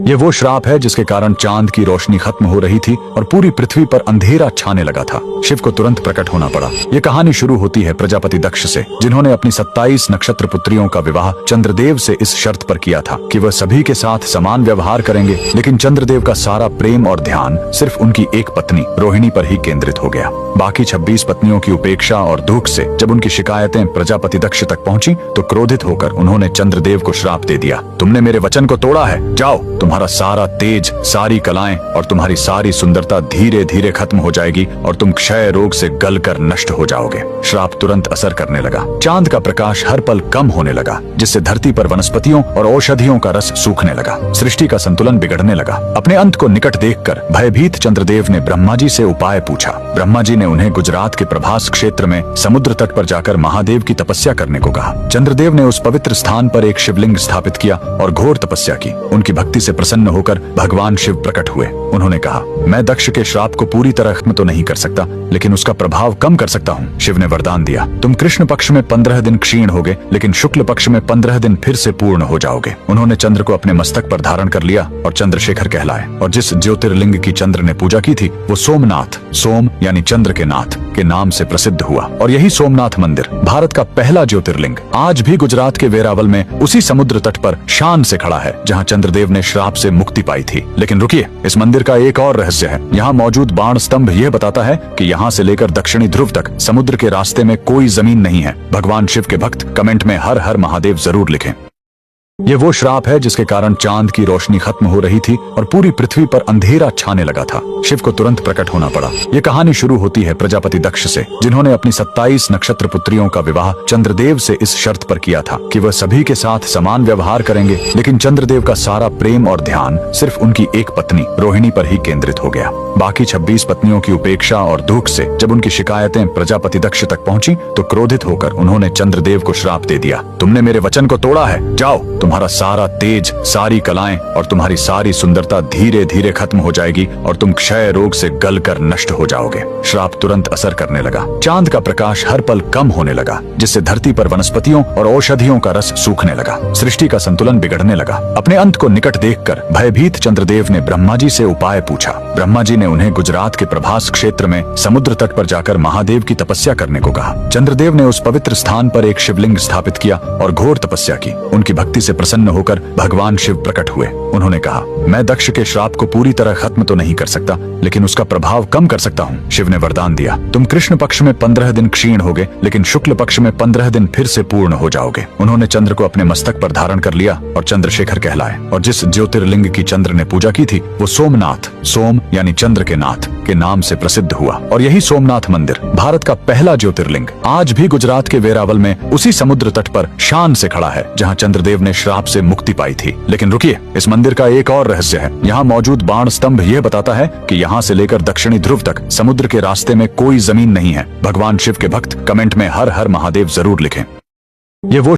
ये वो श्राप है जिसके कारण चांद की रोशनी खत्म हो रही थी और पूरी पृथ्वी पर अंधेरा छाने लगा था। शिव को तुरंत प्रकट होना पड़ा। ये कहानी शुरू होती है प्रजापति दक्ष से, जिन्होंने अपनी 27 नक्षत्र पुत्रियों का विवाह चंद्रदेव से इस शर्त पर किया था कि वह सभी के साथ समान व्यवहार करेंगे। लेकिन चंद्रदेव का सारा प्रेम और ध्यान सिर्फ उनकी एक पत्नी रोहिणी पर ही केंद्रित हो गया। बाकी 26 पत्नियों की उपेक्षा और दुख से जब उनकी शिकायतें प्रजापति दक्ष तक पहुंची तो क्रोधित होकर उन्होंने चंद्रदेव को श्राप दे दिया। तुमने मेरे वचन को तोड़ा है, जाओ, तुम्हारा सारा तेज, सारी कलाएं और तुम्हारी सारी सुंदरता धीरे धीरे खत्म हो जाएगी और तुम क्षय रोग से गलकर नष्ट हो जाओगे। श्राप तुरंत असर करने लगा। चांद का प्रकाश हर पल कम होने लगा, जिससे धरती पर वनस्पतियों और औषधियों का रस सूखने लगा। सृष्टि का संतुलन बिगड़ने लगा। अपने अंत को निकट देखकर भयभीत चंद्रदेव ने ब्रह्मा जी से उपाय पूछा। ब्रह्मा जी ने उन्हें गुजरात के प्रभास क्षेत्र में समुद्र तट पर जाकर महादेव की तपस्या करने को कहा। चंद्रदेव ने उस पवित्र स्थान पर एक शिवलिंग स्थापित किया और घोर तपस्या की। उनकी भक्ति से प्रसन्न होकर भगवान शिव प्रकट हुए। उन्होंने कहा, मैं दक्ष के श्राप को पूरी तरह खत्म तो नहीं कर सकता, लेकिन उसका प्रभाव कम कर सकता हूँ। शिव ने वरदान दिया, तुम कृष्ण पक्ष में 15 दिन क्षीण होगे, लेकिन शुक्ल पक्ष में 15 दिन फिर से पूर्ण हो जाओगे। उन्होंने चंद्र को अपने मस्तक पर धारण कर लिया और चंद्रशेखर कहलाए। और जिस ज्योतिर्लिंग की चंद्र ने पूजा की थी वो सोमनाथ, सोम यानी चंद्र के नाथ के नाम से प्रसिद्ध हुआ। और यही सोमनाथ मंदिर भारत का पहला ज्योतिर्लिंग आज भी गुजरात के वेरावल में उसी समुद्र तट पर शान से खड़ा है, जहाँ चंद्रदेव ने श्राप से मुक्ति पाई थी। लेकिन रुकिए, इस मंदिर का एक और रहस्य है। यहाँ मौजूद बाण स्तंभ यह बताता है कि यहाँ से लेकर दक्षिणी ध्रुव तक समुद्र के रास्ते में कोई जमीन नहीं है। भगवान शिव के भक्त कमेंट में हर हर महादेव जरूर लिखें। ये वो श्राप है जिसके कारण चांद की रोशनी खत्म हो रही थी और पूरी पृथ्वी पर अंधेरा छाने लगा था। शिव को तुरंत प्रकट होना पड़ा। ये कहानी शुरू होती है प्रजापति दक्ष से, जिन्होंने अपनी 27 नक्षत्र पुत्रियों का विवाह चंद्रदेव से इस शर्त पर किया था कि वह सभी के साथ समान व्यवहार करेंगे। लेकिन चंद्रदेव का सारा प्रेम और ध्यान सिर्फ उनकी एक पत्नी रोहिणी पर ही केंद्रित हो गया। बाकी 26 पत्नियों की उपेक्षा और दुख से जब उनकी शिकायतें प्रजापति दक्ष तक पहुंची तो क्रोधित होकर उन्होंने चंद्रदेव को श्राप दे दिया। तुमने मेरे वचन को तोड़ा है, जाओ, तुम्हारा सारा तेज, सारी कलाएं और तुम्हारी सारी सुंदरता धीरे धीरे खत्म हो जाएगी और तुम क्षय रोग से गलकर नष्ट हो जाओगे। श्राप तुरंत असर करने लगा। चांद का प्रकाश हर पल कम होने लगा, जिससे धरती पर वनस्पतियों और औषधियों का रस सूखने लगा। सृष्टि का संतुलन बिगड़ने लगा। अपने अंत को निकट देखकर भयभीत चंद्रदेव ने ब्रह्मा जी से उपाय पूछा। ब्रह्मा जी ने उन्हें गुजरात के प्रभास क्षेत्र में समुद्र तट पर जाकर महादेव की तपस्या करने को कहा। चंद्रदेव ने उस पवित्र स्थान पर एक शिवलिंग स्थापित किया और घोर तपस्या की। उनकी भक्ति से प्रसन्न होकर भगवान शिव प्रकट हुए। उन्होंने कहा, मैं दक्ष के श्राप को पूरी तरह खत्म तो नहीं कर सकता, लेकिन उसका प्रभाव कम कर सकता हूँ। शिव ने वरदान दिया, तुम कृष्ण पक्ष में 15 दिन क्षीण होगे, लेकिन शुक्ल पक्ष में 15 दिन फिर से पूर्ण हो जाओगे। उन्होंने चंद्र को अपने मस्तक पर धारण कर लिया और चंद्रशेखर कहलाए। और जिस ज्योतिर्लिंग की चंद्र ने पूजा की थी वो सोमनाथ, सोम यानी चंद्र के नाथ के नाम से प्रसिद्ध हुआ। और यही सोमनाथ मंदिर भारत का पहला ज्योतिर्लिंग आज भी गुजरात के वेरावल में उसी समुद्र तट पर शान से खड़ा है, जहाँ चंद्रदेव ने श्राप से मुक्ति पाई थी। लेकिन रुकिए, इस मंदिर का एक और रहस्य है। यहाँ मौजूद बाण स्तंभ यह बताता है कि यहाँ से लेकर दक्षिणी ध्रुव तक समुद्र के रास्ते में कोई जमीन नहीं है। भगवान शिव के भक्त कमेंट में हर हर महादेव जरूर लिखें। ये वो